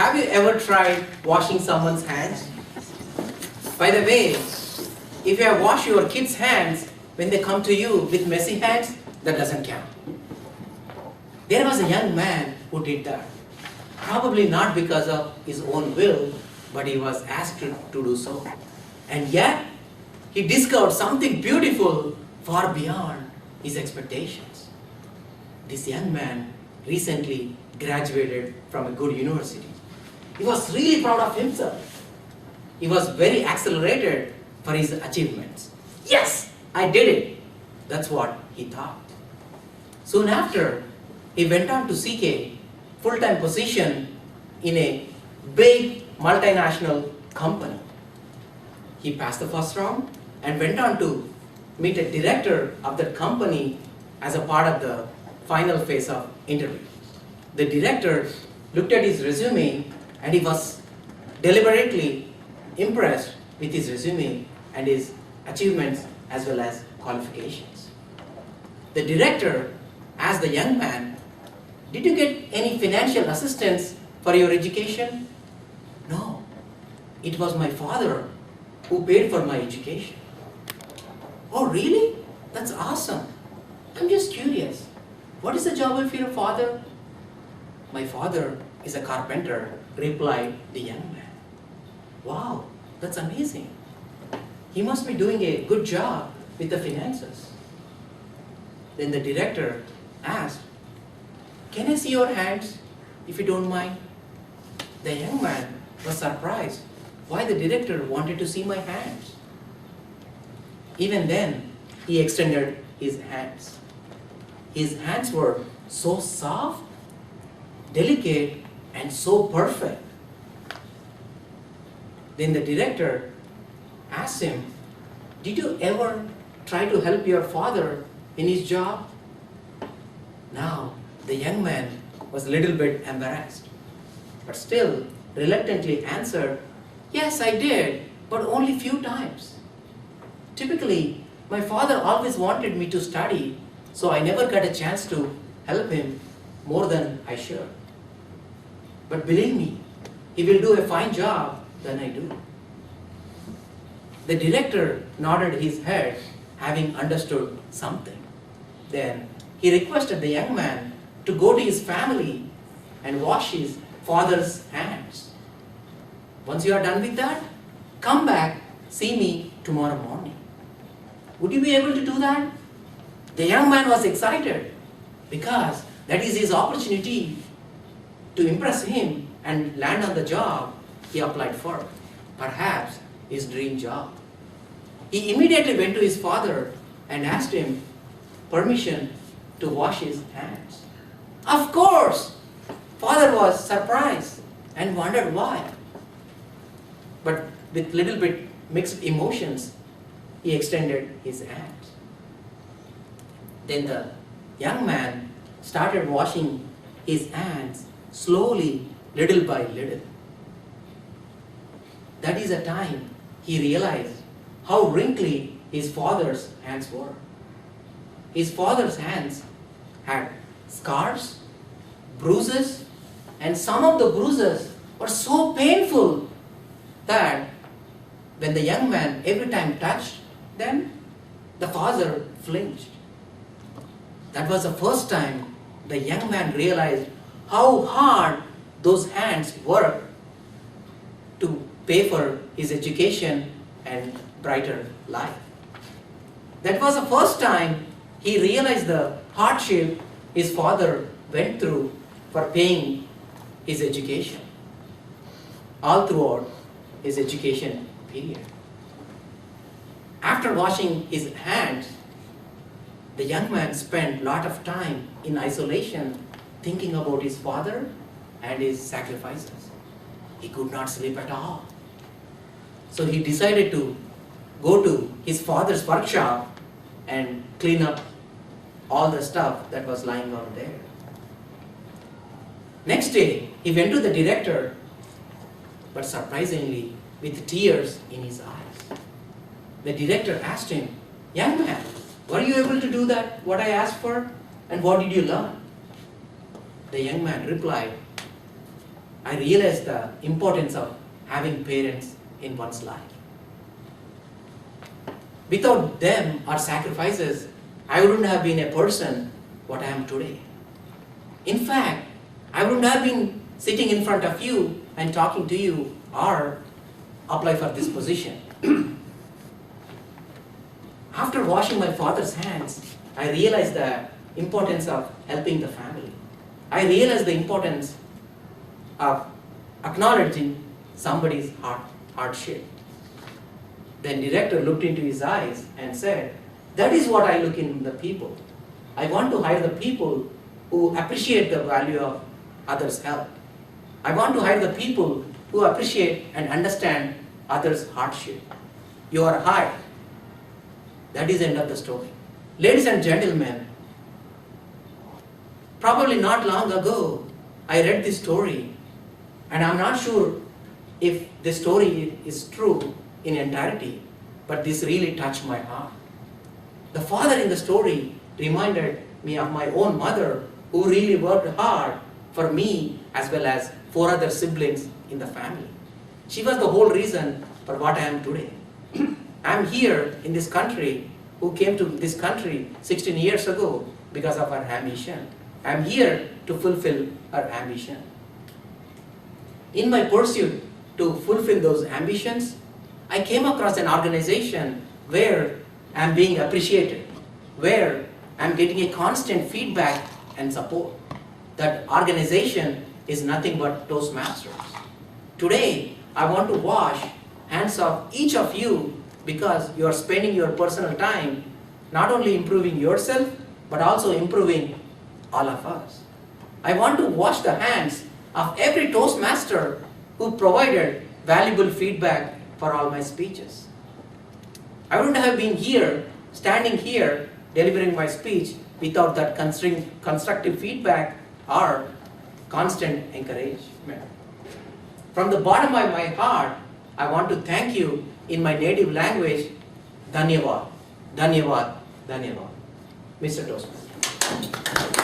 Have you ever tried washing someone's hands? By the way, if you have washed your kids' hands when they come to you with messy hands, that doesn't count. There was a young man who did that. Probably not because of his own will, but he was asked to do so. And yet, he discovered something beautiful far beyond his expectations. This young man recently graduated from a good university. He was really proud of himself. He was very accelerated for his achievements. Yes, I did it. That's what he thought. Soon after, he went on to seek a full-time position in a big multinational company. He passed the first round and went on to meet a director of that company as a part of the final phase of interview. The director looked at his resume and he was deliberately impressed with his resume and his achievements as well as qualifications. The director asked the young man, "Did you get any financial assistance for your education?" "No, it was my father who paid for my education." "Oh, really? That's awesome. I'm just curious. What is the job of your father?" "My father is a carpenter," replied the young man. "Wow, that's amazing. He must be doing a good job with the finances." Then the director asked, "Can I see your hands, if you don't mind?" The young man was surprised why the director wanted to see my hands. Even then, he extended his hands. His hands were so soft, delicate, and so perfect. Then the director asked him, "Did you ever try to help your father in his job?" Now, the young man was a little bit embarrassed, but still reluctantly answered, "Yes, I did, but only few times. Typically, my father always wanted me to study, so I never got a chance to help him more than I should. But believe me, he will do a fine job than I do." The director nodded his head, having understood something. Then he requested the young man to go to his family and wash his father's hands. "Once you are done with that, come back, see me tomorrow morning." Would you be able to do that? The young man was excited because that is his opportunity to impress him and land on the job he applied for, perhaps his dream job. He immediately went to his father and asked him permission to wash his hands. Of course! Father was surprised and wondered why. But with little bit mixed emotions, he extended his hands. Then the young man started washing his hands slowly, little by little. That is the time he realized how wrinkly his father's hands were. His father's hands had scars, bruises, and some of the bruises were so painful that when the young man every time touched them, the father flinched. That was the first time the young man realized how hard those hands worked to pay for his education and brighter life. That was the first time he realized the hardship his father went through for paying his education all throughout his education period. After washing his hands, the young man spent a lot of time in isolation thinking about his father and his sacrifices. He could not sleep at all. So he decided to go to his father's workshop and clean up all the stuff that was lying out there. Next day, he went to the director, but surprisingly, with tears in his eyes. The director asked him, "Young man, were you able to do that, what I asked for? And what did you learn?" The young man replied, I realized the importance of having parents in one's life. Without them or sacrifices, I wouldn't have been a person what I am today. In fact, I wouldn't have been sitting in front of you and talking to you or apply for this position. After washing my father's hands, I realized the importance of helping the family. I realized the importance of acknowledging somebody's hardship. Then director looked into his eyes and said, that is what I look in the people. I want to hire the people who appreciate the value of others' help. I want to hire the people who appreciate and understand others' hardship. You are hired. That is the end of the story. Ladies and gentlemen, probably not long ago, I read this story, and I'm not sure if the story is true in entirety, but this really touched my heart. The father in the story reminded me of my own mother, who really worked hard for me as well as 4 other siblings in the family. She was the whole reason for what I am today. I'm here in this country, who came to this country 16 years ago because of her ambition. I'm here to fulfill her ambition. In my pursuit to fulfill those ambitions, I came across an organization where I'm being appreciated, where I'm getting a constant feedback and support. That organization is nothing but Toastmasters. Today, I want to wash hands of each of you because you are spending your personal time not only improving yourself, but also improving all of us. I want to wash the hands of every Toastmaster who provided valuable feedback for all my speeches. I wouldn't have been here, standing here, delivering my speech without that constructive feedback or constant encouragement. From the bottom of my heart, I want to thank you in my native language. Dhanyavad, dhanyavad, dhanyavad. Mr. Toastmaster.